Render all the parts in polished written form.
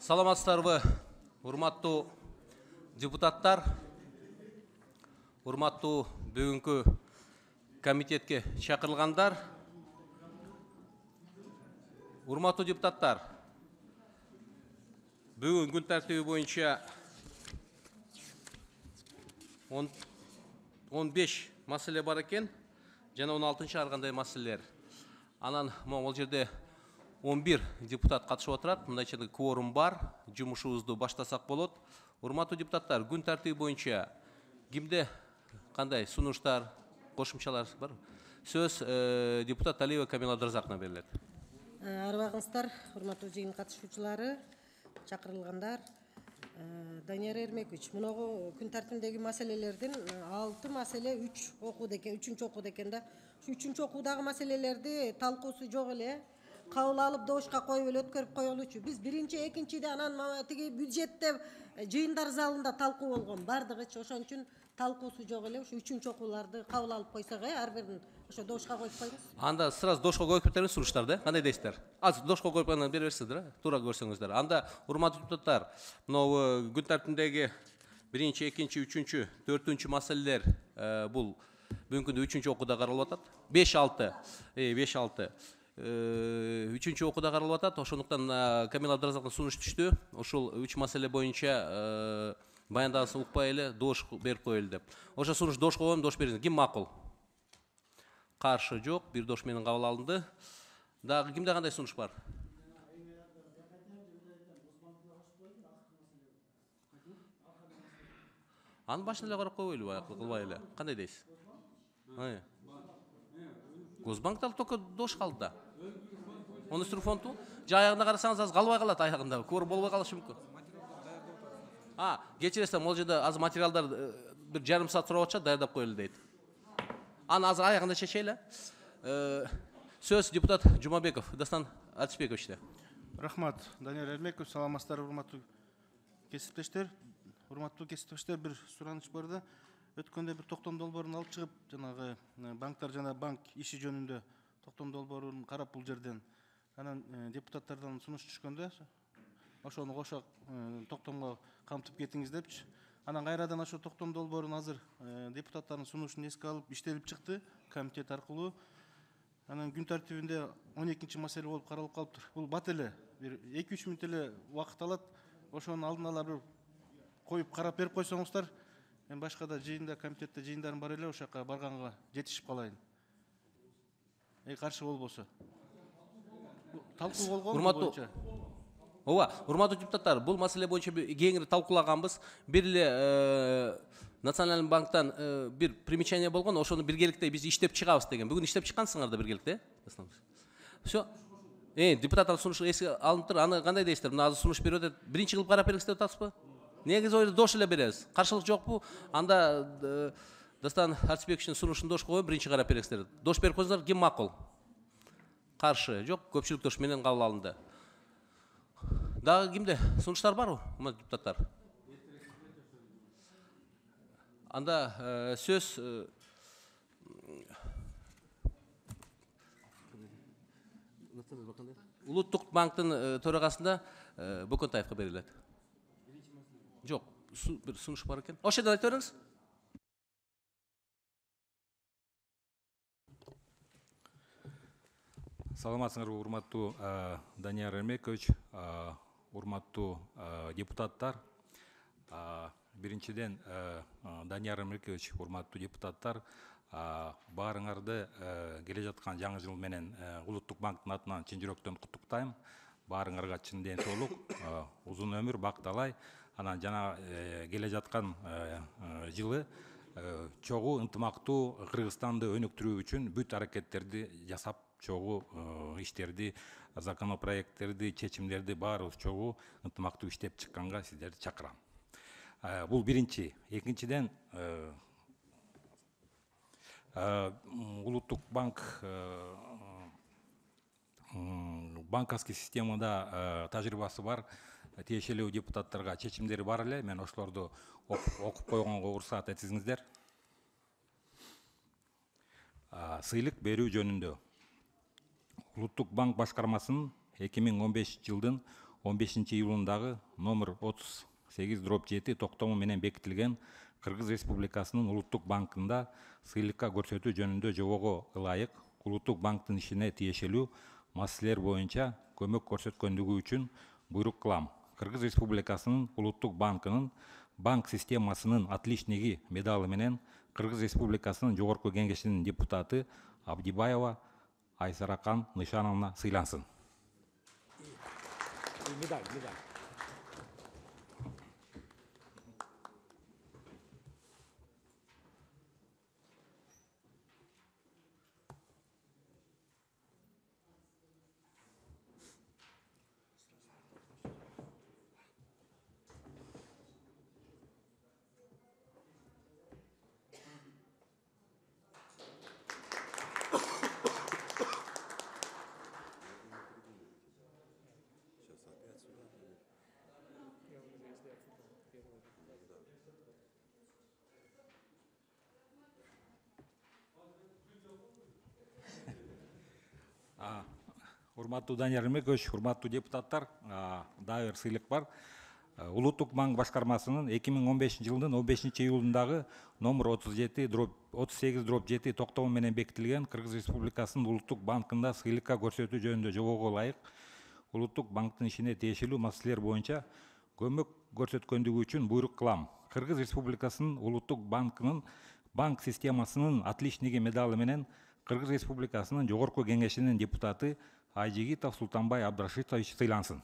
Саламатсыздарбы, урматтуу депутаттар, урматтуу бүгүнкү комитетке чакырылгандар, урматтуу депутаттар, бүгүн күн тартиби боюнча 15 маселе бар экен, жана 16-ар ар кандай маселелер. Анан могул жерде 11 депутат катышып отурат. Мындайча кворум бар. Жумушубузду баштасак болот. Урматтуу депутаттар, күн тартиби боюнча кимде кандай сунуштар, кошумчалар бар? Сөз депутат Алиева Камила Абдыразаковна берилет. Арбагыңыздар, урматтуу жыйын катышуучулары, чакырылгандар. Данияр Эрмекович, мынагу күн тартибиндеги маселелердин 6 маселе 3 окууда экен, 3-үчү окууда экен да. Ушу 3-үчү окуудагы маселелерди талкуусу жок эле. Кабыл алып добушка коюп эле өткөрүп коелучу. Биз биринчи, экинчиде анан тиги бюджетте жыйындар залында талкуу болгон бардыгычы. Ошон үчүн талкуусу жок эле. Ушу 3-үчү окууларды кабыл алып койсок, ар бирин ошо добушка коюп койбуз. Анда сразу добушка коюп кетебиз сунуштарды, кандай дейсиздер? Азыр добушка коюп анан бере берсиздер, туура көрсөңүздөр. Анда урматтуу депутаттар, мынау күн тартибиндеги биринчи, экинчи, үчүнчү, 4-үнчү маселелер бул бүгүнкү 3-үнчү окууда каралып атат. 5-6 3-үнчү окууда каралып атат. Ошондуктан Камила Абдыразаковна сунуш түштү. Ошол 3 маселе боюнча баяндаасын укпай эле добуш берип коелу деп. Ошо сунуш добушка коем, добуш бериңиз. Ким макул? Каршы жок, бир добуш менен кабыл алынды. Дагы кимде кандай сунуш бар? Анын башына эле карап койбойлубу, кылбай эле. Кандай дейсиз? Госбанктан только добуш калды да. Onu фонду. Же аягына карасаңыз азыр калбай калат аягында. Көр болбой калышы мүмкүн. Кечиресиз, могул жерде азыр материалдар бир жарым саат сурап атышат, даярдап коелу дейт. Аны азыр аягында чечели. Сөз депутат Жумабеков Дастан Артишбековичте. Рахмат, Данияр Эрмеков, саламатсыздар, урматтуу кесиптештер. Урматтуу кесиптештер, бир сураныч бар да. Өткөндө бир токтом долбоорун алып чыгып, жанагы банктар жана банк иши жөнүндө токтом долбоорун карап бул жерден. Анан депутаттардан сунуш түшкөндө, ошону кошо токтомго камтып кетиңиз депчи. Анан кайрадан ошо токтом долбоорун азыр депутаттардын сунушун эске алып иштелип чыкты комитет аркылуу. Анан күн тартибинде 12-чи маселе болуп каралып калыптыр. Бул бат эле, бир 2-3 мүнөт эле убакыт алат. Ошонун алдын ала бир коюп карап берип койсоңуздар, мен башка да жыйында, комитетте жыйындарым бар эле, ошо жака барганга жетишип калайын. Каршы болбосо. Талкуу болгон боюнча. Урматтуу депутаттар, бул маселе боюнча кеңири талкуулаганбыз. Бир эле Национальный банктан бир примечание болгон, ошону биргеликте биз иштеп чыгабыз деген. Бүгүн иштеп чыккансыңар да биргеликте. Всё. Депутаттар сунушу эске алынып, аны кандай дейсиздер? Мына азыр сунуш берип атат. Биринчи кылып карап бериңиз деп атасызбы? Негизи ойду дош эле беребиз. Каршылык жокпу? Анда Дастан Артишбековичтин сунушун дош коюп, биринчи карап бериңиздер. Дош берип койсоңуздар, ким макул? Каршы жок, көпчүлүк дош менен кабыл алынды. Дагы кимде сунуштар барбы, депутаттар? Анда сөз Улуттук банктын төрагасында Бөкөнтаевга берилет. Жок, бир сунуш бар экен. Ошо жерден айта бериңиз. Саламатсыңарбы, урматтуу Данияр Эрмекович, урматтуу депутаттар. Биринчиден, Данияр Эрмекович, урматтуу депутаттар, баарыңарды келе жаткан жаңы жыл менен Улуттук банктын атынан чын жүрөктөн куттуктайм. Баарыңарга чын денсаулык, узун өмүр, бакталай. Анан жана келе жаткан жылы чогуу ынтымактуу Кыргызстанды өнүктүрүү үчүн бүт аракеттерди жасап, чогуу иштерди, законопроекттерди, чечимдерди баары чогуу ынтымактуу иштеп чыкканга сиздерди чакырам. Бул биринчи. Экинчиден, Улуттук банк банковский системада тажрыйбасы бар, тиешелүү депутаттарга чечимдери бар эле. Мен ошолорду окуп койгонго уруксат этиңиздер. Сыйлык берүү жөнүндө Улуттук банк башкармасынын 2015 жылдын 15-июлындагы номер 38/7 токтому менен бекитилген Кыргыз Республикасынын Улуттук банкында сыйлыкка көрсөтүү жөнүндө жобого ылайык Улуттук банктын ишине тиешелүү маселелер боюнча көмөк көрсөткөндүгү үчүн буйрук кылам. Кыргыз Республикасынын Улуттук банкынын банк системасынын отличниги медалы менен Кыргыз Республикасынын Жогорку Кеңешинин депутаты Абдибаева Айсаракан Нышановна сыйлансын. Урматтуу Данияр Эрмекович, урматтуу депутаттар, дагы бир сыйлык бар. Улуттук банк башкармасынын 2015 жылдын 15-июлундагы номер 38/7 токтому менен бекитилген Кыргыз Республикасынын Улуттук банкында сыйлыкка көрсөтүү жөнүндө жобого ылайык Улуттук банктын ишине тиешелүү маселелер боюнча көмөк көрсөткөндүгү үчүн буйрук кылам. Кыргыз Республикасынын Улуттук банкынын банк системасынын отличниги медалы менен Кыргыз Республикасынын Жогорку Кеңешинин депутаты Айжигитов Султанбай Абдрашитович сыйлансын.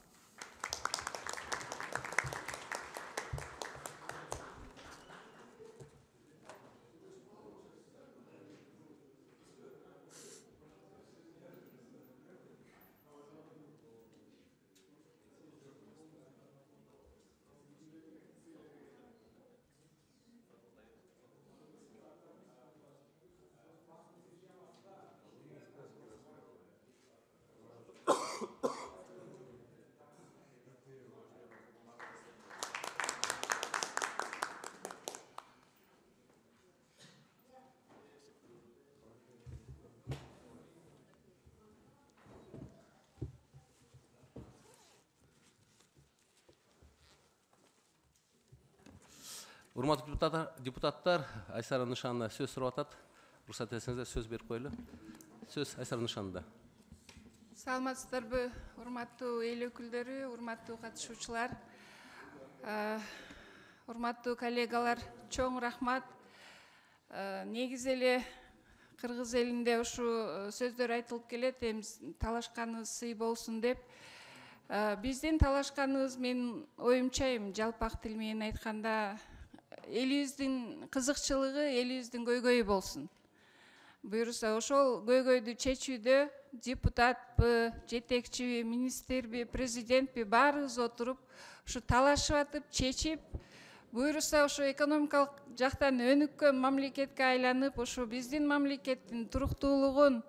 Урматтуу депутаттар, Айсара Нышановна сөз сурап атат. Рұқсат етсеңіздер, сөз беріп қойлы. Сөз Айсара Нышановнада. Саламатсыздарбы, урматтуу эл өкүлдөрү, урматтуу катышуучулар, урматтуу коллегалар, чоң рахмат. Негизи эле кыргыз элинде ушу сөздөр айтылып келет, эми талашканыбыз сый болсун деп. Биздин талашканыбыз, мен оюмча, жалпак тил менен айтканда, элибиздин кызыкчылыгы, элибиздин көйгөйү болсун. Буюрса, ошол көйгөйдү чечүүдө депутатпы, жетекчиби, министрби, президентпи баарыбыз отуруп, ушу талашып атып, чечип, буюрса ошо экономикалык жактан өнүккөн мамлекетке айланып, ошо биздин мамлекеттин туруктуулугун,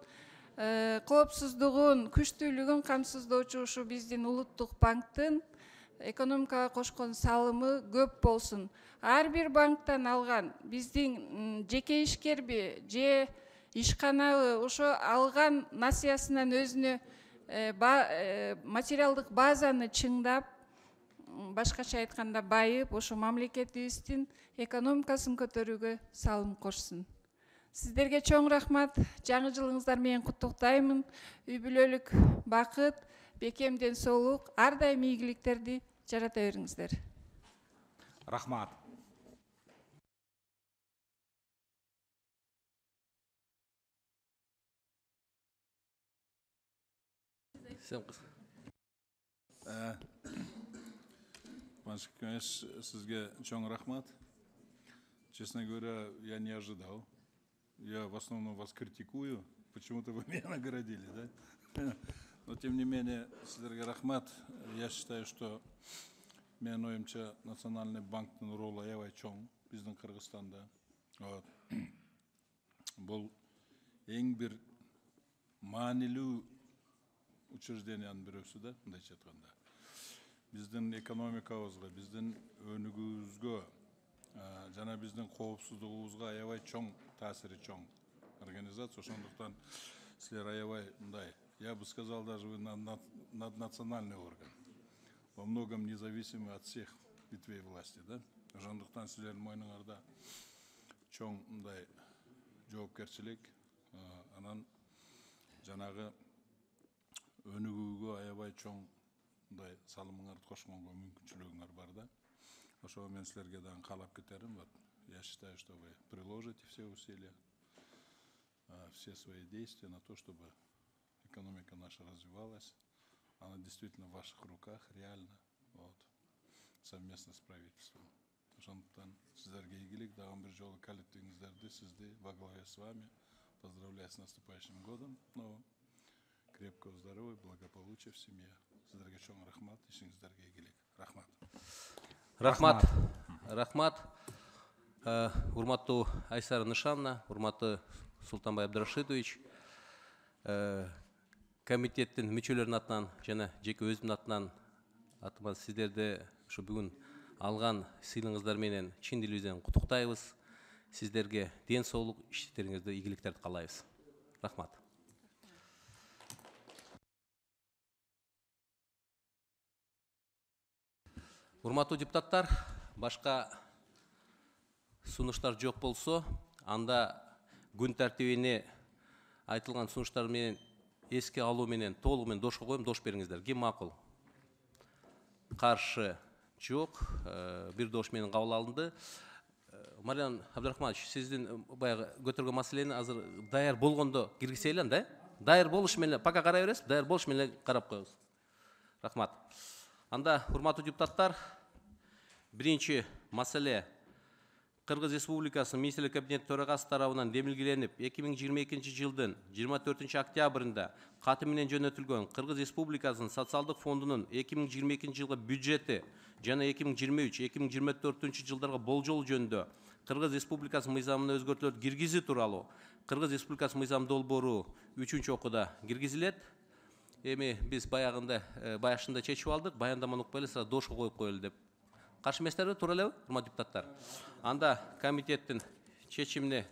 коопсуздугун, күчтүүлүгүн камсыздоочу ушу биздин Улуттук банктын экономикага кошкон салымы көп болсун. Ар бир банктан алган биздин жеке ишкерби, же ишканабы ошо алган насыясынан өзүнө материалдык базаны чыңдап, башкача айтканда байып, ошо мамлекетибиздин экономикасын көтөрүүгө салым кошсун. Сиздерге чоң рахмат, жаңы жылыңыздар менен куттуктаймын. Үй бүлөлүк бакыт, бекемден соолук, ар дайым ийгиликтерди жарата бериңиздер. Рахмат. Сизге чоң рахмат. Честно говоря, я не ожидал. Я в основном вас критикую. Почему-то вы меня наградили, да? Но тем не менее, сіздерге рахмат. Я считаю, что мен оюмча Национальный банктын ролу аябай чоң биздин Кыргызстанда. Бул эң бир маанилүү учреждениянын бирөөсү да, мындайча айтканда. Биздин экономикабызга, биздин өнүгүүбүзгө, жана биздин коопсуздугубузга аябай чоң таасири чоң организация. Ошондуктан силер аябай мындай, я бы сказал, даже вы наднациональный орган. во многом независимы от всех ветвей власти, да? Ошондуктан силердин мойнуңарда чоң мындай жоопкерчилик, анан жанагы өнүгүүгө аябай чоң мындай салымыңарды кошконго мүмкүнчүлүгүңөр бар да. Ошого мен силерге дагы каалап кетерим. Вот я считаю, что вы приложите все усилия, все свои действия на то, чтобы экономика наша развивалась. Она действительно в ваших руках, реально, вот, совместно с правительством. Ошондуктан сиздерге ийгилик, дагы бир жолу коллективиңиздерди, сизди во главе с вами поздравляю с наступающим годом новым. Крепкого здоровья, благополучия в семье. Сиздерге чоң рахмат, ишиңиздерге ийгилик. Рахмат. Рахмат. Рахмат. Урматтуу Айсара Нышановна, урматтуу Султанбай Абдрашидович, комитеттин мүчөлөрүнүн атынан жана жеке өзүмдүн атынан атыма сиздерди ушу бүгүн алган сыйлыгыңыздар менен чын дилибизден куттуктайбыз. Сиздерге ден соолук, иштериңизде ийгиликтерди каалайбыз. Рахмат. Урматтуу депутаттар, башка сунуштар жок болсо, анда күн тартибине айтылган сунуштар менен эске алуу менен толугу менен дошко коюм, дош бериңиздер. Ким макул? Каршы жок, бир дош менен кабыл алынды. Мариан Абдрахманович, сиздин баягы көтөргөн маселени азыр даяр болгондо киргизели да? Даяр болуш менен пока карай бересиз, даяр болуш менен карап коебуз. Рахмат. Анда, урматтуу депутаттар, биринчи маселе Кыргыз Республикасынын Министрлер Кабинети төрагасы тарабынан демилгеленип, 2022 жылдын 24 октябрында каты менен жөнөтүлгөн Кыргыз Республикасынын социалдык фондунун 2022 жылга бюджети жана 2023-2024 жылдарга болжол жөнүндө Кыргыз Республикасынын мыйзамына өзгөртүүлөр киргизүү тууралуу Кыргыз Республикасынын мыйзам долбоору 3-окууда киргизилет. Эми биз баягында башында чечип алдык, баяндаманы укпай эле сразу дошко коюп коелу деп. Каршы эместерби, туура элеби, урматтуу депутаттар? Анда комитеттин чечимине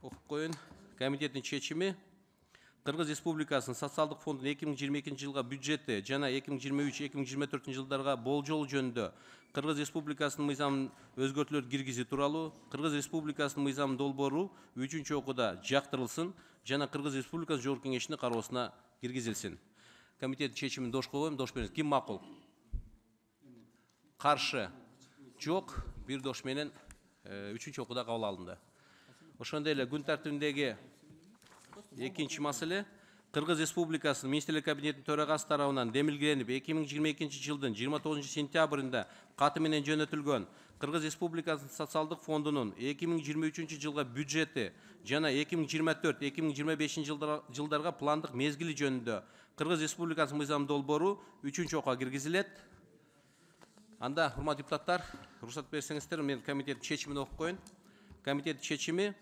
окуп коюн. Комитеттин чечими Кыргыз Республикасынын социалдык фондунун 2022 жылга бюджети жана 2023-2024 жылдарга болжол жөнүндө Кыргыз Республикасынын мыйзамын өзгөртүүлөр киргизүү тууралуу Кыргыз Республикасынын мыйзам долбоору 3-окууда жактырылсын жана Кыргыз Республикасы Жогорку Кеңешинин кароосуна киргизилсин. Комитеттин чечимин дошко коюм, дош бериңиз. Ким макул? Каршы жок, бир дош менен 3-окууда кабыл алынды. Ошондой эле күн тартибиндеги экинчи маселе Кыргыз Республикасынын Министрлер Кабинетинин төрагасы тарабынан демилгеленип 2022 жылдын 29 сентябрында каты менен жөнөтүлгөн Кыргыз Республикасынын социалдык фондунун 2023 жылга бюджети жана 2024-2025 жылдарга пландык мезгили жөнүндө Кыргыз Республикасынын мыйзам долбоору 3-окуга киргизилет. Анда, урматтуу депутаттар, уруксат берсеңиздер, мен комитеттин чечимин окуп коюн. Комитеттин чечими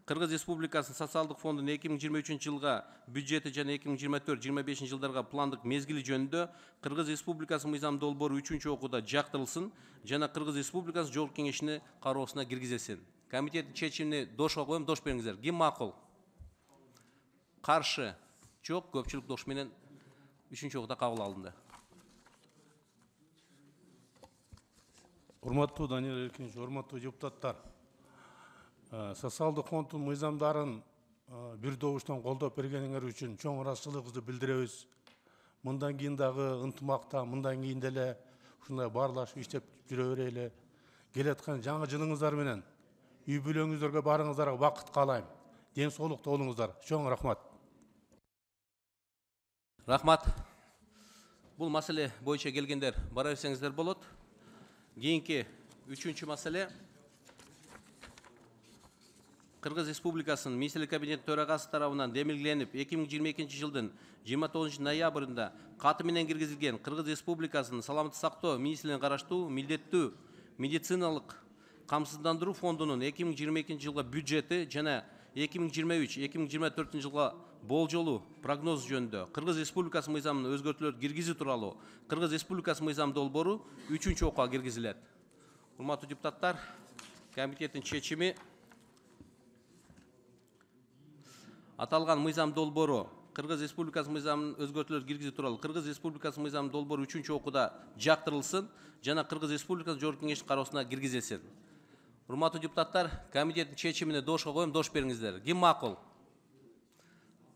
Кыргыз Республикасынын социалдык фондунун 2023 жылга бюджети жана 2024-2025 жылдарга пландык мезгили жөнүндө Кыргыз Республикасынын мыйзам долбоору 3-окууда жактырылсын жана Кыргыз Республикасы Жогорку Кеңешинин кароосуна киргизилсин. Комитеттин чечимини дошко коюм, дош бериңиздер. Ким макул? Каршы жок, көпчүлүк дош менен 3-окууда кабыл алынды. Урматтуу Данияр Эркинович, урматтуу депутаттар, социалдык фонддун мыйзамдарын бир добуштан колдоп бергениңер үчүн чоң ыраазычылыгыбызды билдиребиз. Мындан кийин дагы ынтымакта, мындан кийин деле ушундай баарлашып иштеп жүрө берели. Келаткан жаңы жылыңыздар менен үй бүлөңүздөргө барыңыздарга бакыт каалайм. Ден соолукта болуңуздар. Чоң рахмат. Рахмат. Бул маселе боюнча келгендер бара берсеңиздер болот. Кийинки 3-чү маселе Кыргыз Республикасынын Министрлер Кабинети төрагасы тарабынан демилгеленип 2022 жылдын 29 ноябрында каты менен киргизилген Кыргыз Республикасынын саламаттык сактоо министрлигине караштуу милдеттүү медициналык камсыздандыруу фондунун 2022 жылга бюджети жана 2023-2024 жылга болжолу прогноз жөнүндө Кыргыз Республикасынын мыйзамына өзгөртүүлөр киргизүү тууралуу Кыргыз Республикасынын мыйзам долбоору 3-окуга киргизилет. Урматтуу депутаттар, комитеттин чечими аталган мыйзам долбоору Кыргыз Республикасы мыйзамын өзгөртүүлөр киргизүү тууралуу Кыргыз Республикасы мыйзамынын долбоору 3-чү окууда жактырылсын жана Кыргыз Республикасы Жогорку Кеңештин кароосуна киргизилсин. Урматтуу депутаттар, комитеттин чечимине дошко коем, дош бериңиздер. Ким макул?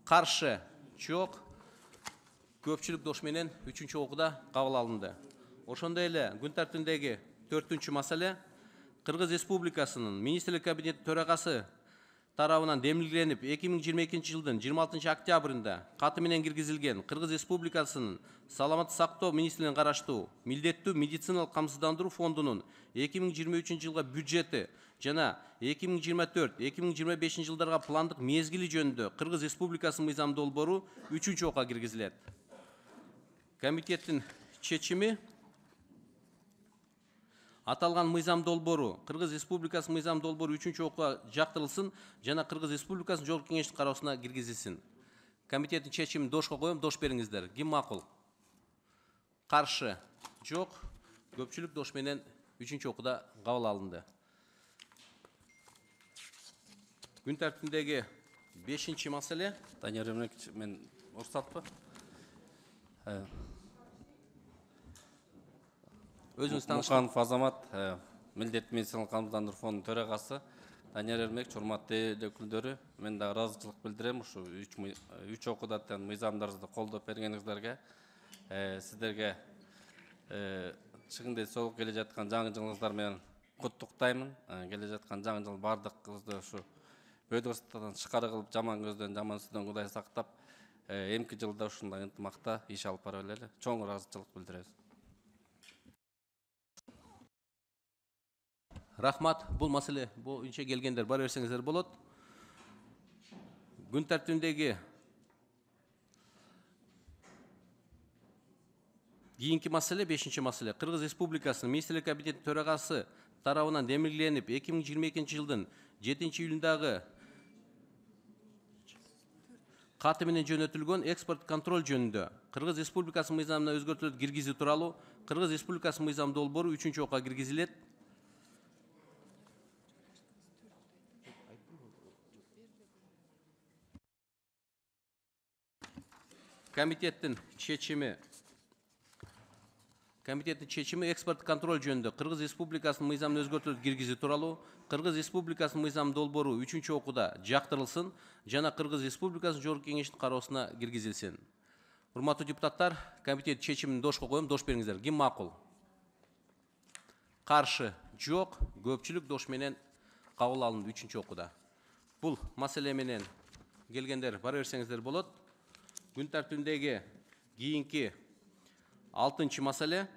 Каршы? Жок. Көпчүлүк дош менен 3-чү окууда кабыл алынды. Ошондой эле күн тартибиндеги 4-чү маселе Кыргыз Республикасынын Министрлик кабинети төрагасы тарабынан демилгеленип 2022 жылдын 26 октябрында каты менен киргизилген Кыргыз Республикасынын Саламаттык сактоо министрлигине караштуу милдеттүү медициналык камсыздандыруу фондунун 2023 жылга бюджети жана 2024-2025 жылдарга пландык мезгили жөнүндө Кыргыз Республикасынын мыйзам долбоору 3-чү окуга киргизилет. Комитеттин чечими аталган мыйзам долбоору Кыргыз Республикасынын мыйзам долбоору 3-чү окуга жактырылсын жана Кыргыз Республикасынын Жогорку Кеңештин кароосуна киргизилсин. Комитеттин чечимин дошко коем, дош бериңиздер. Ким макул? Каршы? Жок. Көпчүлүк дош менен 3-чү окууда кабыл алынды. Күн тартибиндеги 5-чи маселе. Данияр Ермекович, мен уруксатпы? Өзүңүз тааныштырыңыз. Муканов Азамат, милдеттүү медициналык камсыздандыруу фондунун төрагасы. Данияр Ермекович, урматтуу өкүлдөрү, мен да ыраазычылык билдирем ушу 3 окууда мыйзамдарыбызды колдоп бергениңиздерге. Сиздерге чыгында соолук келе жаткан жаңы жылыңыздар менен куттуктаймын. Келе жаткан жаңы жыл бардыгыбызды ушу бөдөрстан шыкары кылып, жаман көздөн, жаман сөздөн Кудай сактап, эмки жылда ушундай ынтымакта иш алып бара белели. Чоң ыраазычылык билдиребиз. Рахмат. Бул маселе боюнча келгендер бара берсеңиздер болот. Күн тартибиндеги кийинки маселе 5-чи маселе. Кыргыз Республикасынын Министрлик кабинети төрагасы тарабынан демилгеленип 2022 жылдын 7-июлундагы каты менен жөнөтүлгөн экспорт контроль жөнүндө Кыргыз Республикасынын мыйзамына өзгөртүүлөр киргизүү тууралуу Кыргыз Республикасынын мыйзам долбоору 3-чү окуга киргизилет. Комитеттин чечими экспорт контроль жөнүндө Кыргыз Республикасынын мыйзамына өзгөртүүлөр киргизүү тууралуу Кыргыз Республикасынын мыйзам долбоору 3-чү окууда жактырылсын жана Кыргыз Республикасынын Жогорку Кеңештин кароосуна киргизилсин. Урматтуу депутаттар, комитет чечимин дошко коем, дош бериңиздер. Ким макул? Каршы? Жок. Көпчүлүк дош менен кабыл алынды 3-чү окууда. Бул маселе менен келгендер бара берсеңиздер болот. Күн тартибиндеги кийинки 6-чы маселе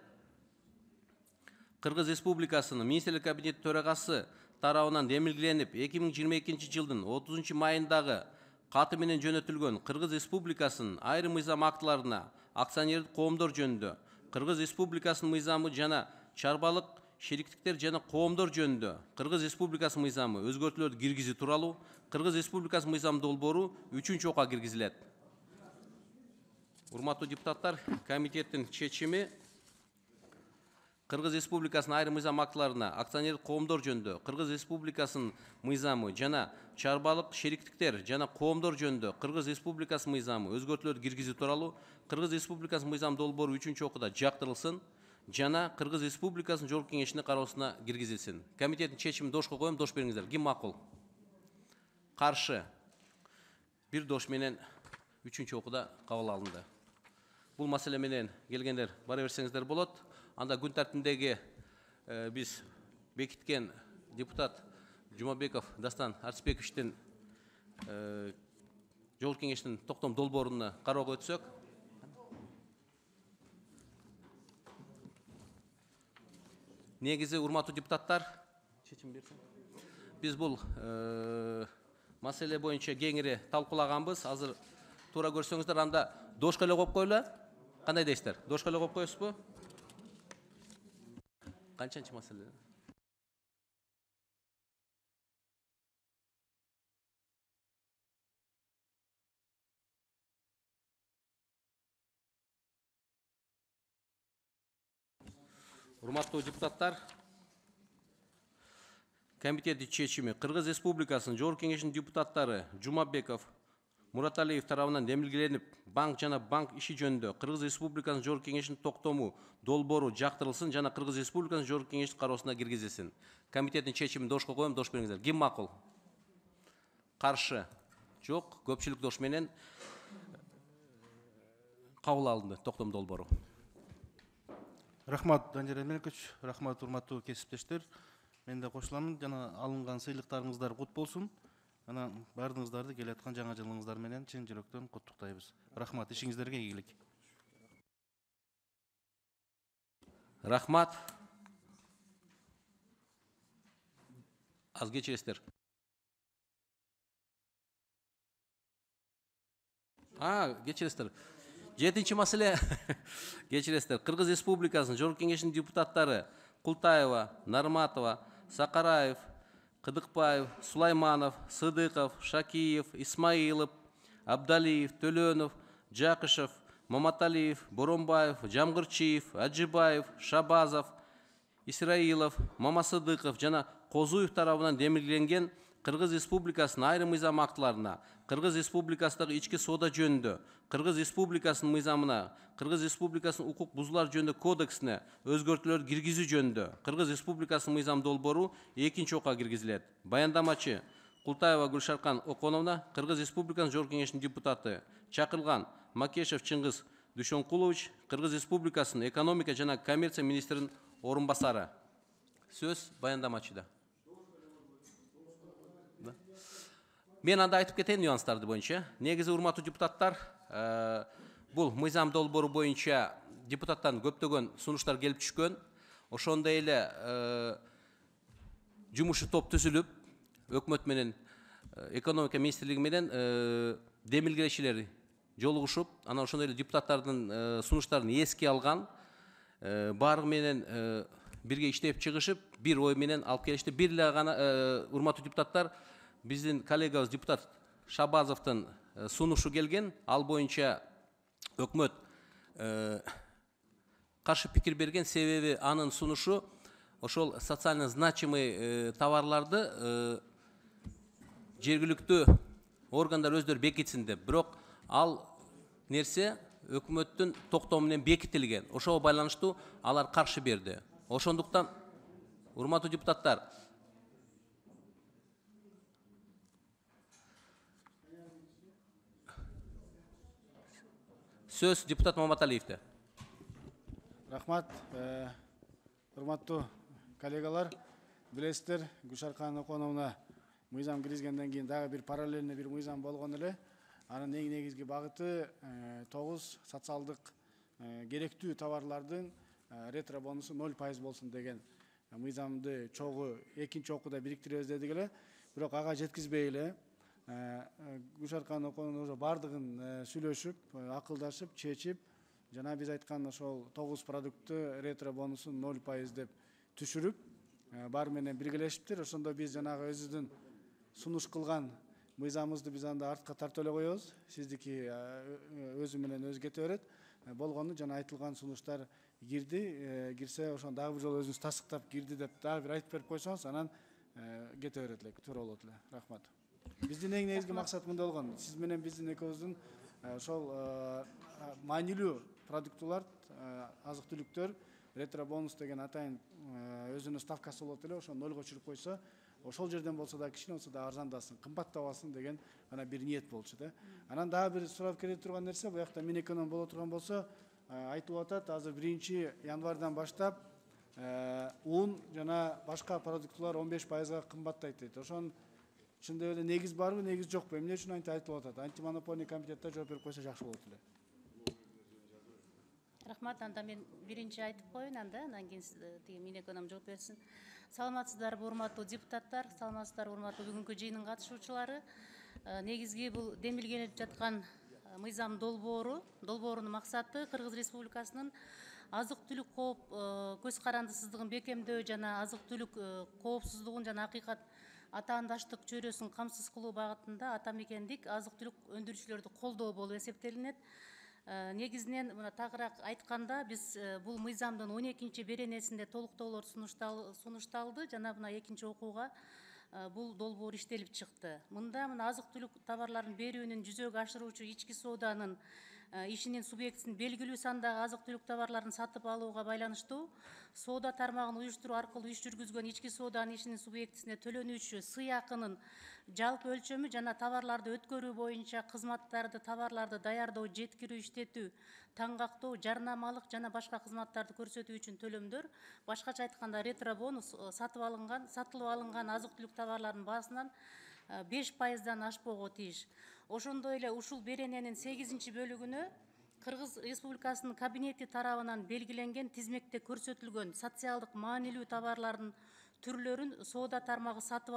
Кыргыз Республикасынын Министрлик кабинети төрагасы тарабынан демилгеленип 2022 жылдын 30 майындагы каты менен жөнөтүлгөн Кыргыз Республикасынын айрым мыйзам актыларына акционердик коомдор жөнүндө Кыргыз Республикасынын мыйзамы жана чарбалык шериктиктер жана коомдор жөнүндө Кыргыз Республикасынын мыйзамы өзгөртүүлөрдү киргизүү тууралуу Кыргыз Республикасынын мыйзам долбоору 3-чү окуга киргизилет. Урматтуу депутаттар, комитеттин чечими Кыргыз Республикасынын айрым мыйзам актыларына акционердик коомдор жөнүндө Кыргыз Республикасынын мыйзамы жана чарбалык шериктиктер жана коомдор жөнүндө Кыргыз Республикасынын мыйзамы өзгөртүүлөрдү киргизүү тууралуу Кыргыз Республикасынын мыйзам долбоору 3-чү окууда жактырылсын жана Кыргыз Республикасынын Жогорку Кеңештин кароосуна киргизилсин. Комитеттин чечимин дошко коем, дош бериңиздер. Ким макул? Каршы? Бир дош менен 3-чү окууда кабыл алынды. Бул маселе менен келгендер бара берсеңиздер болот. Анда күн тартибиндеги биз бекиткен депутат Жумабеков Дастан Арсбековичтин Жогорку Кеңештин токтом долбооруна кароого өтсөк. Негизи, урматтуу депутаттар, биз бул маселе боюнча кеңири талкуулаганбыз. Азыр туура көрсөңүздөр, анда дошко эле коюп коелу. Кандай дейсиздер? Дошко эле коюп коесузбу? Канчанчы маселе? Урматтуу депутаттар, комитеттин чечими Кыргыз Республикасынын Жогорку Кеңештин депутаттары Жумабеков, Muratалиев тарабынан демилгеленип, банк жана банк иши жөнүндө Кыргыз Республикасынын Жогорку Кеңешинин токтому долбоору жактырылсын жана Кыргыз Республикасынын Жогорку Кеңешинин кароосуна киргизилсин. Комитеттин чечимин дошко коем, дош бериңиздер. Ким макул? Каршы? Жок, көпчүлүк дош менен кабыл алынды токтом долбоору. Рахмат, Данияр Эрмекович, рахмат, урматтуу кесиптештер. Мен де кошуламын, жана алынган сыйлыктарыңыздар кут болсун. Ана бардыңыздарды келаткан жаңа жылыңыздар менен чын жүрөктөн куттуктайбыз. Рахмат, ишиңиздерге ийгилик. Рахмат. Аз кечиресиздер. Кечиресиздер. 7-чи маселе. Кечиресиздер. Кыргыз Республикасынын Жогорку Кеңешинин депутаттары Култаева, Нарматова, Сакараев, Кыдыкбаев, Сулайманов, Сыдыков, Шакиев, Исмаилов, Абдалиев, Төлөнов, Жакышев, Маматалиев, Боромбаев, Жамгырчиев, Аджибаев, Шабазов, Исраилов, Мамасыдыков жана Козуев тарабынан демилгеленген Кыргыз Республикасынын айрым мыйзам актыларына, Кыргыз Республикасындагы ички соода жөнүндө, Кыргыз Республикасынын мыйзамына, Кыргыз Республикасынын укук бузуулар жөнүндө кодексине өзгөртүүлөр киргизүү жөнүндө Кыргыз Республикасынын мыйзам долбоору экинчи окуга киргизилет. Баяндамачы Култаева Гүлшаркан Оконовна, Кыргыз Республикасынын Жогорку Кеңешинин депутаты. Чакырылган Макешев Чыңгыз Дүйшөнкулович, Кыргыз Республикасынын экономика жана коммерция министринин орун басары. Сөз баяндамачыда. Мен анда айтып кетейин нюанстарды боюнча. Негизи урматтуу депутаттар, бул мыйзам долбоору боюнча депутаттардын көптөгөн сунуштар келип түшкөн. Ошондой эле жумушу топ түзүлүп, өкмөт менен экономика министрлиги менен демилгелешилер жолугушуп, анан ошондой эле депутаттардын сунуштарын эске алган, баары менен бирге иштеп чыгышып, бир ой менен алып келишти. Бир эле гана урматтуу депутаттар биздин коллегабыз депутат Шабазовдун сунушу келген, ал боюнча өкмөт каршы пикир берген, себеби анын сунушу ошол социально значимый товарларды жергиликтүү органдар өздөрү бекитсин деп. Бирок ал нерсе өкмөттүн токтому менен бекитилген. Ошого байланыштуу алар каршы берди. Ошондуктан урматтуу депутаттар, сөз депутат Маматалиевде. Рахмат, урматтуу коллегалар, билесиздер, Гүлшаркан Оконовна мыйзам киргизгенден кийин дагы бир параллельный бир мыйзам болгон эле. Анын эң негизги багыты 9 социалдык керектүү товарлардын ретро бонусу 0% болсун деген мыйзамды чогуу экинчи окууда бириктиребиз дедик эле. Бирок ага жеткизбей эле Гүлшаркан Оконовна бардыгын сүйлөшүп, акылдашып, чечип, жана биз айткан ошол 9 продуктту ретро бонусун 0% деп түшүрүп, бар менен биргелешиптир. Ошондо биз жанагы өзүбүздүн сунуш кылган мыйзамыбызды биз анда артка тартып эле коебуз. Сиздики өзү менен өзү кете берет. Болгону жана айтылган сунуштар кирди, кирсе ошон дагы бир жолу өзүңүз тастыктап кирди деп дагы бир айтып берип койсоңуз, анан кете берет элек, туура болот эле. Рахмат. Биздин эң негизги максат мындай болгон. Сиз менен биздин экөөбүздүн ошол маанилүү продуктулар, азык-түлүктөр, ретро бонус деген атайын өзүнүн ставкасы болот эле, ошону 0 чүрүп койсо, ошол жерден болсо да кичине болсо да арзандасын, кымбаттабасын деген ана бир ниет болчу да. Анан дагы бир сурап келе турган нерсе, бу жакта Минэконом боло турган болсо, айтылып атат, азыр 1 январдан баштап un жана башка продуктулар 15%га кымбаттайт дейт. Ошон ошондой эле негиз барбы, негиз жокпу? Эмне үчүн антип айтылып атат? Антимонополий комитетте жооп берип койсо жакшы болот эле. Рахмат, анда мен биринчи айтып коеюн, андан кийин тиги Минэконом жооп берсин. Саламатсыздарбы, урматтуу депутаттар, саламатсыздарбы, урматтуу бүгүнкү жыйындын катышуучулары. Негизги бул демилгеленип жаткан мыйзам долбоорунун максаты Кыргыз Республикасынын азык-түлүк кооп көз карандысыздыгын бекемдөө жана азык-түлүк коопсуздугун жана акыйкат атаандаштык чөйрөсүн камсыз кылуу багытында атамекендик азык-түлүк өндүрүүчүлөрдү колдоо болуп эсептелинет. Негизинен мына тагыраак айтканда, биз бул мыйзамдын 12-беренесинде толуктоолор сунушталды жана мына экинчи окууга бул долбоор иштелип чыкты. Мында мына азык-түлүк товарларын берүүнүн жүзөгө ашыруучу ички сооданын ишинин субъектисин белгилүү сандагы азык-түлүк товарларын сатып алууга байланыштуу соода тармагын уюштуруу аркылуу иш жүргүзгөн ички сооданын ишинин субъектисине төлөнүүчү сыйакынын жалпы өлчөмү жана товарларды өткөрүү боюнча кызматтарды, товарларды даярдоо, жеткирүү, иштетүү, таңгактоо, жарнамалык жана башка кызматтарды көрсөтүү үчүн төлөмдөр, башкача айтканда ретробонус сатылып алынган азык-түлүк товарларынын баасынан 5%-дан ашпоого тийиш. Ошондой эле ушул берененин 8-чи бөлүгүнө Кыргыз Республикасынын кабинети тарабынан белгиленген тизмекте көрсөтүлгөн социалдык маанилүү товарлардын түрлөрүн соода тармагы сатып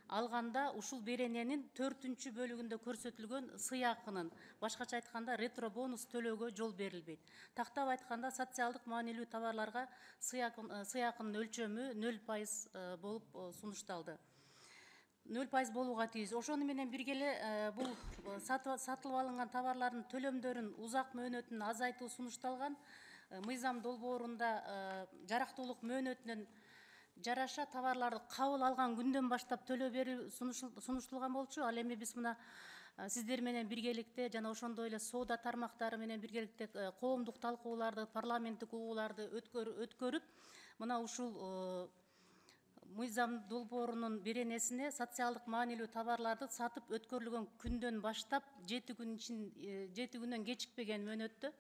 алганда ушул берененин 4-чү бөлүгүндө көрсөтүлгөн сыйакынын, башкача айтканда ретробонус төлөөгө жол берилбейт. Тактап айтканда социалдык маанилүү товарларга сыйакынын өлчөмү 0% болуп сунушталды. 0% болууга тийиз. Ошону менен бирге эле бул сатылып алынган товарлардын төлөмдөрүн узак мөөнөтүн азайтуу сунушталган. Мыйзам долбоорунда жарактуулук мөөнөтүнөн жараша товарларды кабыл алган күндөн баштап төлөө берүү сунуштулган болчу. Ал эми биз мына сиздер менен биргеликте жана ошондой эле соода тармактары менен биргеликте коомдук талкууларды, парламенттик угууларды өткөрүп, мына ушул мыйзам долбоорунун беренесине социалдык маанилүү товарларды сатып өткөрүлгөн күндөн баштап 7 күндөн кечикпеген мөөнөттө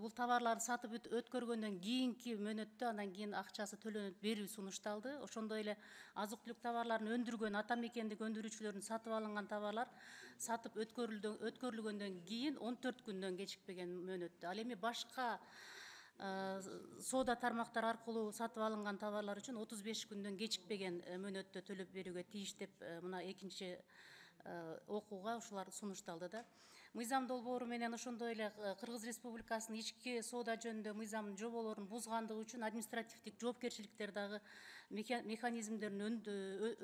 бул товарларды сатып өткөргөндөн кийинки мөөнөттө андан кийин акчасы төлөнүп берүү сунушталды. Ошондой эле азык-түлүк товарларын өндүргөн ата мекендик өндүрүүчүлөрдүн сатып алынган товарлар сатып өткөрүлгөндөн кийин 14 күндөн кечикпеген мөөнөттө. Ал эми башка соода тармактары аркылуу сатып алынган товарлар үчүн 35 күндөн кечикпеген мөөнөттө төлөп берүүгө тийиш деп мына 2-чи окууга ушулар сунушталды да. Мыйзам долбоору менен ошондой эле Кыргыз Республикасынын ички соода жөнүндө мыйзам жоболорун бузгандыгы үчүн административдик жоопкерчиликтер дагы механизмдерин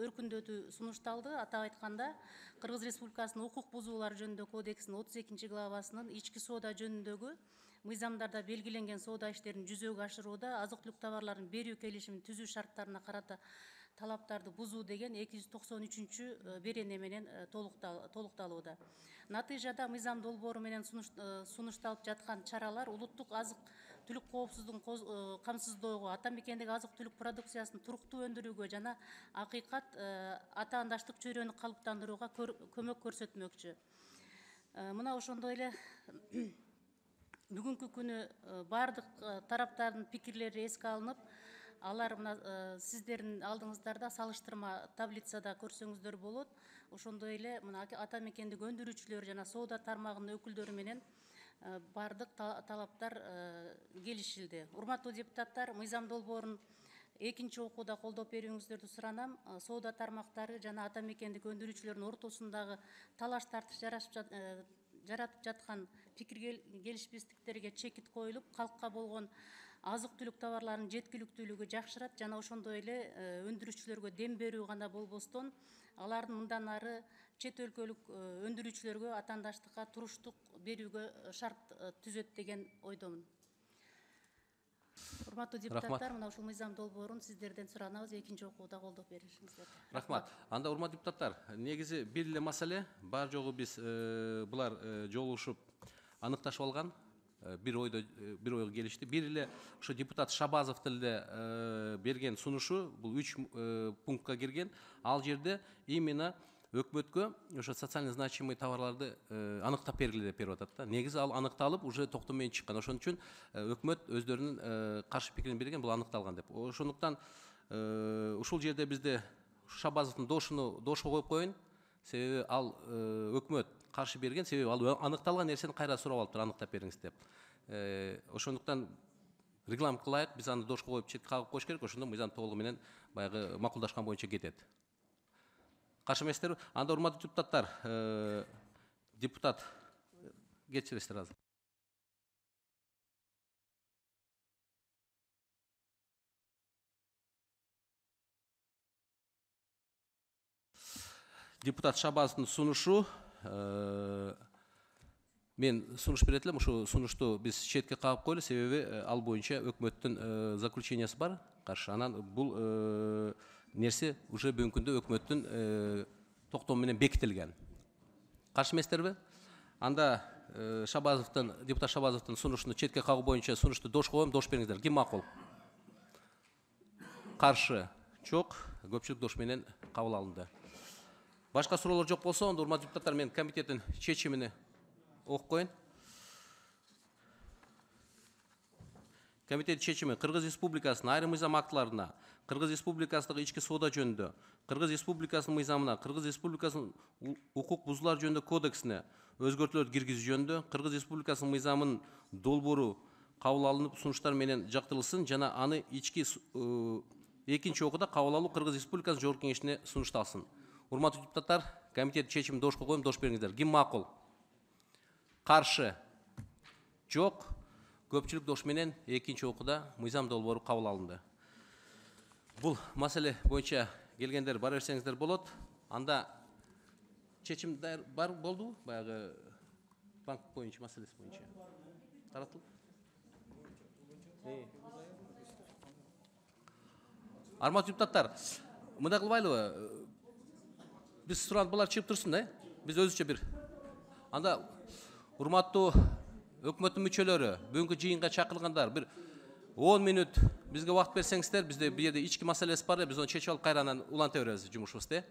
өркүндөтүү сунушталды. Атап айтканда, Кыргыз Республикасынын укук бузуулар жөнүндө кодексинин 32 главасынын ички соода жөнүндөгү мыйзамдарда белгиленген соода иштерин жүзөгө ашырууда азык-түлүк товарларын берүү келишимин түзүү шарттарына карата талаптарды бузуу деген 293-чү берене менен толукталууда. Натыйжада мыйзам долбоору менен сунушталып жаткан чаралар улуттук азык-түлүк коопсуздугун камсыздоого, ата мекендеги азык-түлүк продукциясын туруктуу өндүрүүгө жана акыйкат атаандаштык чөйрөнү калыптандырууга көмөк көрсөтмөкчү. Мына ошондой эле бүгүнкү күнү бардык тараптардын пикирлери эске алынып, алар мына сиздердин алдыңыздарда салыштырма таблицада көрсөңүздөр болот. Ошондой эле мына ата мекендик өндүрүүчүлөр жана соода тармагынын өкүлдөрү менен бардык талаптар келишилди. Урматтуу депутаттар, мыйзам долбоорун 2-чи окууда колдоп берүүңүздөрдү суранам. Соода тармактары жана ата мекендик өндүрүүчүлөрдүн ортосундагы талаш тартыш жаратып жаткан пикир келишпестиктерге чекит коюлуп, калкка болгон азык-түлүк товарларынын жеткиликтүүлүгү жакшырат жана ошондой эле өндүрүүчүлөргө дем берүү гана болбостон, алардын мындан ары чет өлкөлүк өндүрүүчүлөргө атаандаштыкка туруштук берүүгө шарт түзөт деген ойдомун. Урматтуу депутаттар, мына ушул мыйзам долбоорун сиздерден суранабыз, 2-чи окууда колдоп беришиңиздер. Рахмат. Анда урматтуу депутаттар, негизи бир эле маселе, бар жогу биз булар жолугушуп аныкташып алган, бир ойго келишти. Бир эле ошо депутат Шабазов тилде берген сунушу, бул 3 пунктка кирген. Ал жерде именно өкмөткө ошо социально значимый товарларды аныктап бергиле деп берип атат да. Негизи ал аныкталып, уже токтом менен чыккан. Ошон үчүн өкмөт өздөрүнүн каршы пикирин берген, бул аныкталган деп. Ошондуктан ушул жерде бизде Шабазовдун дошко коюп коеюн. Себеби ал өкмөт каршы берген, себеби ал аныкталган нерсени кайра сурап алыптыр, аныктап бериңиз деп. Ошондуктан регламент кылайык, биз аны дошко коюп четке кагып коюш керек, ошондо мыйзам толугу менен баягы макулдашкан боюнча кетет. Каршы эмессиздерби? Анда урматтуу депутаттар, депутат кечиресиздер азыр. Депутат Шабазовдун сунушу, мен сунуш берет элем, ошо сунушту биз четке кагып коелу, себеби ал боюнча өкмөттүн заключениясы бар каршы. Анан бул нерсе уже бүгүнкү күндө өкмөттүн токтому менен бекитилген. Каршы эместерби? Анда депутат Шабазовдун сунушуну четке кагуу боюнча сунушту дош коем, дош бериңиздер. Ким макул? Каршы жок, көпчүлүк дош менен кабыл алынды. Башка суроолор жок болсо, онда урматтуу депутаттар, мен комитеттин чечимини окуп коеюн. Комитет чечими Кыргыз Республикасынын айрым мыйзам актыларына, Кыргыз Республикасындагы ички соода жөнүндө, Кыргыз Республикасынын мыйзамына, Кыргыз Республикасынын укук бузуулар жөнүндө кодексине өзгөртүүлөр киргизүү жөнүндө Кыргыз Республикасынын мыйзамынын долбоору кабыл алынып сунуштар менен жактырылсын жана аны экинчи окууда кабыл алуу Кыргыз Республикасынын Жогорку Кеңешине сунушталсын. Урматтуу депутаттар, комитет чечимин дошко коем, дош бериңиздер. Ким макул? Каршы жок, көпчүлүк дош менен экинчи окууда мыйзам долбоору кабыл алынды. Бул маселе боюнча келгендер бара берсеңиздер болот. Анда чечим бар болду, баягы банк боюнча маселеси боюнча. Таратылды. Урматтуу депутаттар, мындай кылбайлыбы? Биз суран булар чыгып турсун да? Биз өзүчө бир. Анда урматтуу өкмөттүн мүчөлөрү, бүгүнкү жыйынга чакырылгандар, бир 10 минут бизге убакыт берсеңиздер, бизде бу жерде ички маселеси бар, биз аны чечип алып кайрадан уланта беребиз жумушубузду.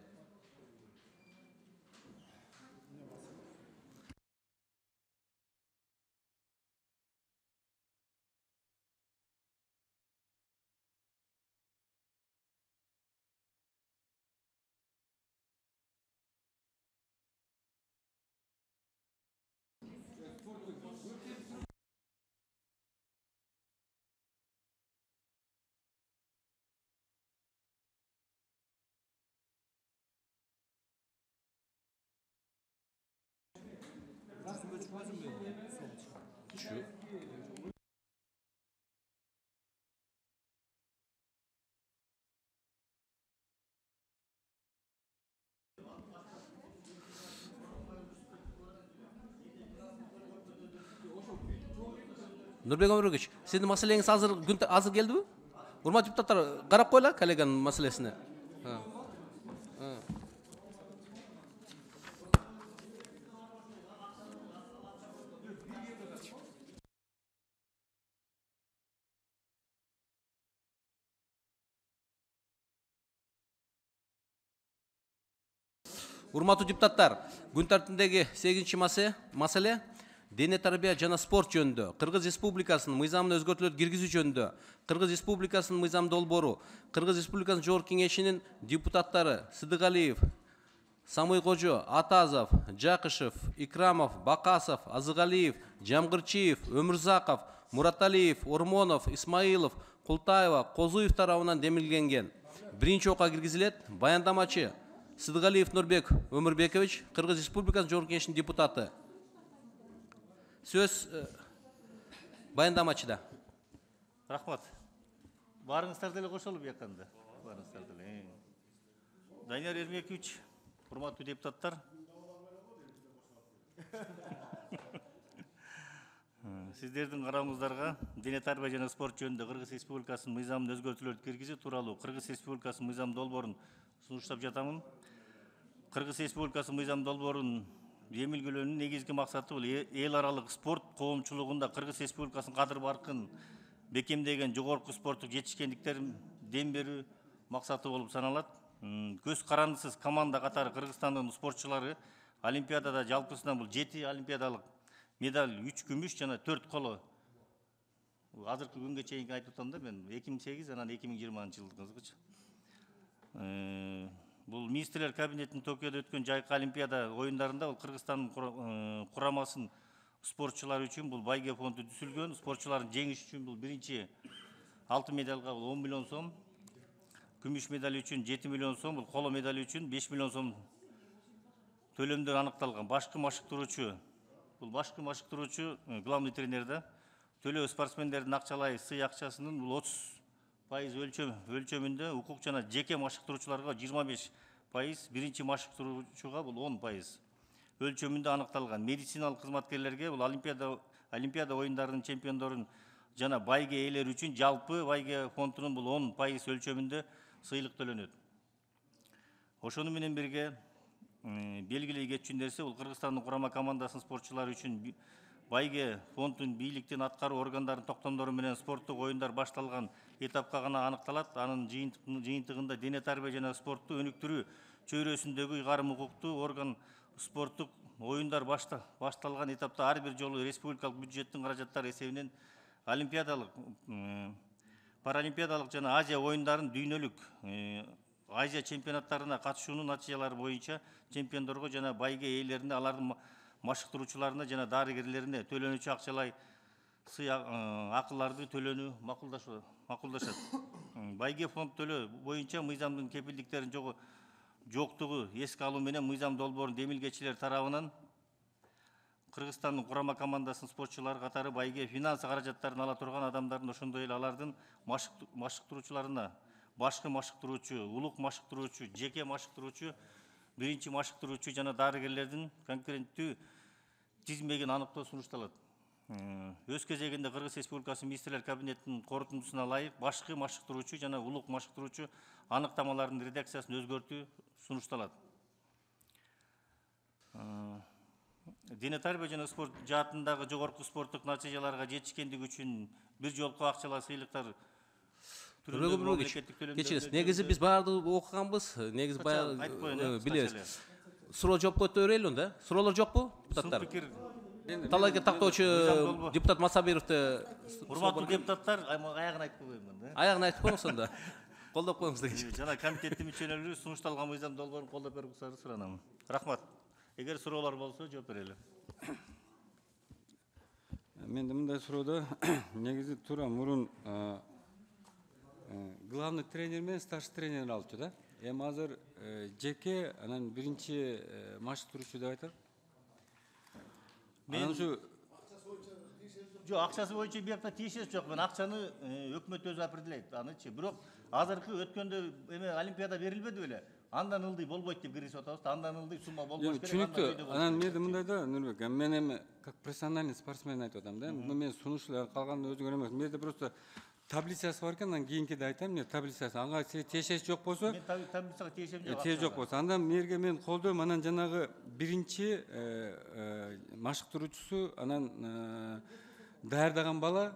Нурбек Өмүрбекович, сиздин маселеңиз азыр келдиби? Урматтуу депутаттар, карап койла коллеганын маселесине. Урматтуу депутаттар, күн тартибиндеги 8-чи маселе дене тарбия жана спорт жөнүндө, Кыргыз Республикасынын мыйзамына өзгөртүүлөр киргизүү жөнүндө, Кыргыз Республикасынын мыйзам долбоору, Кыргыз Республикасынын Жогорку Кеңешинин депутаттары Сыдыгалиев, Самыйкожо, Атазов, Жакышев, Икрамов, Бакасов, Азыгалиев, Жамгырчиев, Өмүрзаков, Мураталиев, Ормонов, Исмаилов, Култаева, Козуев тарабынан демилгенген. Биринчи окуга киргизилет. Баяндамачы Сыдыгалиев Нурбек Өмүрбекович, Кыргыз Республикасынын Жогорку Кеңешинин депутаты. Сөз баяндамачыда. Рахмат. Барыңыздар деле кошолуп якында. Барыңыздар деле. Данияр Эрмекович, урматтуу депутаттар. Сиздердин карооңуздарга дене тарбия жана спорт жөнүндө Кыргыз Республикасынын мыйзамына өзгөртүүлөрдү киргизүү тууралуу Кыргыз Республикасынын мыйзам долбоорун сунуштап жатамын. Кыргыз Республикасынын мыйзам долбоорунун эмилгөлөөнүн негизги максаты бул эл аралык спорт коомчулугунда Кыргыз Республикасынын кадыр баркын бекемдеген жогорку спорттук жетишкендиктерин дем берүү максаты болуп саналат. Көз карандысыз команда катары Кыргызстандын спортчулары Олимпиадада жалпысынан бул 7 олимпиадалык медаль, 3 күмүш жана 4 коло. Азыркы күнгө чейин айтып атам да мен 2008 анан 2020-жылдыгычы. Бұл министрлер кабинетinin Токиода өткен жайкы олимпиада ойындарында бұл Кыргызстандын курамасын спортчулар үчүн бұл байге фонду түзүлгөн. Спортчулардын жеңиш үчүн бұл биринчи алтын медалга 10 миллион сом, күмүш медаль үчүн 7 миллион сом, бұл коло медаль үчүн 5 миллион сом төлөмдөр аныкталган. Башкы машыктыруучу главный тренерде төлөө спортсмендердин акчалай сый акчасынын бұл 30% өлчөмүндө, укук жана жеке машыктыруучуларга 25%, биринчи машыктыруучуга бул 10% өлчөмүндө аныкталган. Медициналык кызматкерлерге бул олимпиада оюндарынын чемпиондорун жана байге ээлери үчүн жалпы байге фондунун бул 10% өлчөмүндө сыйлык төлөнөт. Ошону менен бирге белгилей кетчү нерсе бул Кыргызстандын курама командасынын спортчулары үчүн байге фонддун бийликтин аткаруу органдарынын токтомдору менен спорттук оюндар башталган этапка гана аныкталат. Анын жыйынтыгында дене тарбия жана спортту өнүктүрүү чөйрөсүндөгү ыйгарым укуктуу орган спорттук оюндар башталган этапта ар бир жолу республикалык бюджеттин каражаттары эсебинен олимпиадалык, паралимпиадалык жана Азия оюндарын дүйнөлүк Азия чемпионаттарына катышуунун натыйжалары боюнча чемпиондорго жана байге ээлерине, алардын машыктыруучуларына жана дарыгерлерине төлөнүүчү акчалай сый акыларды төлөнүү макулдашат. Байге фонд төлөө боюнча мыйзамдын кепилдиктерин жоктугу эске алуу менен мыйзам долбоорун демилгечилер тарабынан Кыргызстандын курама командасынын спортчулары катары байге финансы каражаттарын ала турган адамдардын, ошондой эле алардын машыктыруучуларына башкы машыктыруучу, улук машыктыруучу, жеке машыктыруучу, биринчи машыктыруучу жана дарыгерлердин конкуренттүү тизмегин аныктоо сунушталат. Өз кезегинде Кыргыз Республикасы министрлер кабинетинин корутундусуна ылайык башкы машыктыруучу жана улук машыктыруучу аныктамалардын редакциясын өзгөртүү сунушталат. Дене тарбия жана спорт жаатындагы жогорку спорттук натыйжаларга жетишкендиги үчүн бир жолку акчалай сыйлыктар кечиресиз. Негизи биз баардыгы окуганбыз. Негизи баягы билебиз. Суроо жооп көтөрөлү да? Суроолор жокпу, депутаттар? Талайга тактоочу депутат Масабировду урматтуу депутаттар, аягын айтып коеюн да. Аягын айтып коюңуз сонда. Колдоп коюңуз деген. Жана комитеттин мүчөлөрү сунушталган мыйзам долбоорун колдоп берүүңүздөрдү суранам. Рахмат. Эгер суроолор болсо жооп берели. Мен мындай суроода негизи туура мурун главный тренер менен старший тренер алчу да. Эми азыр жеке анан биринчи машыктыруучу деп айтат. Мен ушу жок, акчасы боюнча биякта тиешеси жок. Мен акчаны өкмөт өзү определяйт. Анычы бирок азыркы өткөндө эме олимпиада берилбеди беле? Андан ылдый болбойт деп киргизип атабыз. Андан ылдый сумма болбош керек. Түшүнүктүү. Анан мен мындай да, Нурбек, мен эми как профессиональный спортсмен айтып атам да. Мен сунуштуу калган өзүгөр эмес. Менде просто таблицасы бар экен, анан кийинкиде айтам, мен таблицасы. Ага тиешеси жок болсо, мен таблицага тиешем жок. Тиешеси жок болсо, андан мерге мен колдойм, анан жанагы биринчи машыктыруучусу, анан даярдаган бала,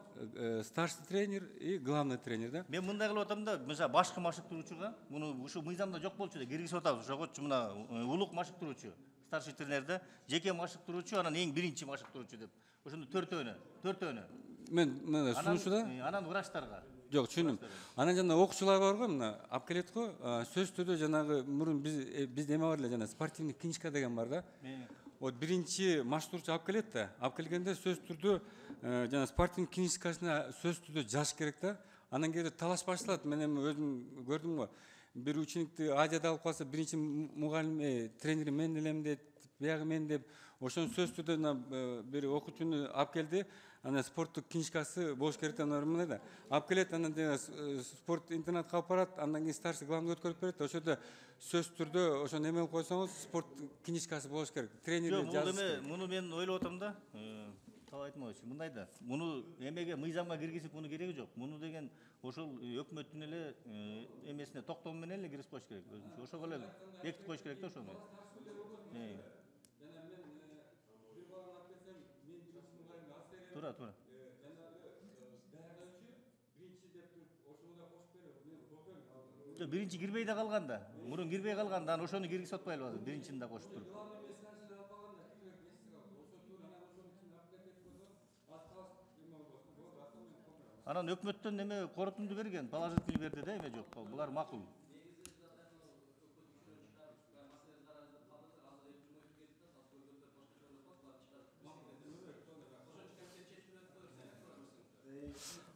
старший тренер и главный тренер да. Мен мындай кылып атам да, мисалы башкы машыктыруучуга, муну ушу мыйзамда жок болчу да киргизип атабыз. Ошогочу мына улук машыктыруучу, старший тренерде, жеке машыктыруучу, анан эң биринчи машыктыруучу деп. Ошондо төртөөнө. Мен мына сунушу да. Анан врачтарга. Жок, түшүндүм. Анан жана окуучулар бар го, мына алып келет го, сөз түрдө жанагы мурун биз эме бар эле, жана спортивный книжка деген бар да. Вот биринчи машыктыруучу алып келет да. Алып келгенде сөз түрдө жана спортивный книжкасына сөз түрдө жазыш керек да. Анан кээде талаш башталат. Мен эми өзүм көрдүм го. Бир ученикти Азияда алып калса, биринчи мугалим тренери мен элем дейт, биягы мен деп. Ошон сөз түрдө бир окуучуну алып келди. Анан спорттук книжкасы болуш керек деп мындай да. Алып келет, анан спорт интернатка алып барат, андан кийин старший главный өткөрүп берет. Ошодо сөз түрдө ошону эме койсоңуз, спорт книжкасы болуш керек. Тренер жазыш. Муну мен ойлоп атам да. Калай айтмакчы, мындай да. Муну эмеге мыйзамга киргизип муну кереги жок. Муну деген ошол өкмөттүн эле эмесине токтому менен эле киргизип коюш керек. Ошого эле бекитип коюш керек да ошону. Тура. Биринчи кирбей да калган да. Мурун кирбей калган да, ошону киргизип атпайлы азыр. Биринчини да кошуп туруп. Анан өкмөттөн эме корутунду берген, положительный берди да, эме жок. Булар макул.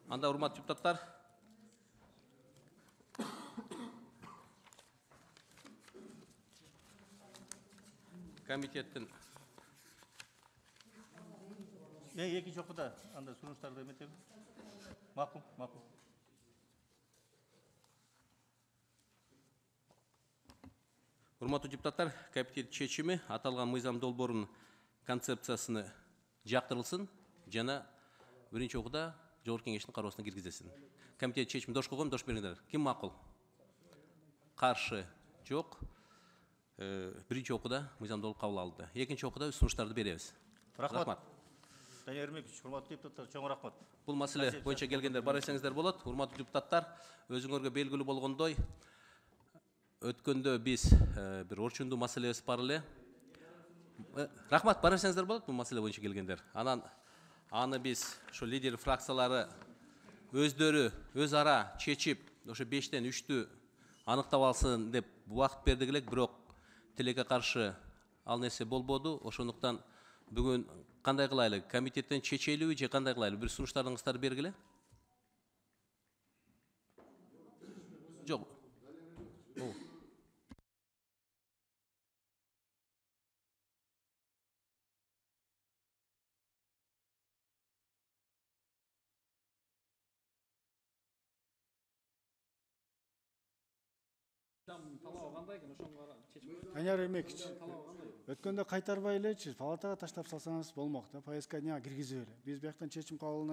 Анда урматтуу депутаттар, комитеттин экинчи окууда анда сунуштарды эметеби? Макул. урматтуу депутаттар, комитет чечими аталган мыйзам долбоорунун концепциясыны жактырылсын жана биринчи окууда Жогорку кеңештин кароосуна киргизилсин. Комитет чечими дош койгон, дош бериңер. Ким макул? Каршы? Жок. биринчи окууда мыйзамдуулук кабыл алынды. Экинчи окууда сунуштарды беребиз. Рахмат. Данияр Ермекович, урматтуу депутаттар, чоң рахмат. Бул маселе боюнча келгендер бар эсеңиздер болот. Урматтуу депутаттар, өзүңөргө белгилүү болгондой, өткөндө биз бир орчундуу маселебиз бар эле. Рахмат, бар эсеңиздер болот бул маселе боюнча келгендер. Анан аны биз ошо лидер фракциялары өздөрү өз ара чечип, ошо 5-тен 3-тү аныктап алсын деп убакыт бердик элек, бирок тилекке каршы ал нерсе болбоду. Ошондуктан бүгүн кандай кылайлы? Комитеттен чечелүүбү же кандай кылайлы? Бир сунуштарыңызды бергиле. Жок. Данияр Ермекович, өткөндө кайтарбай элечи палатага таштап салсаңыз болмок да, повестка дня киргизип эле. Биз бияктан чечим кабыл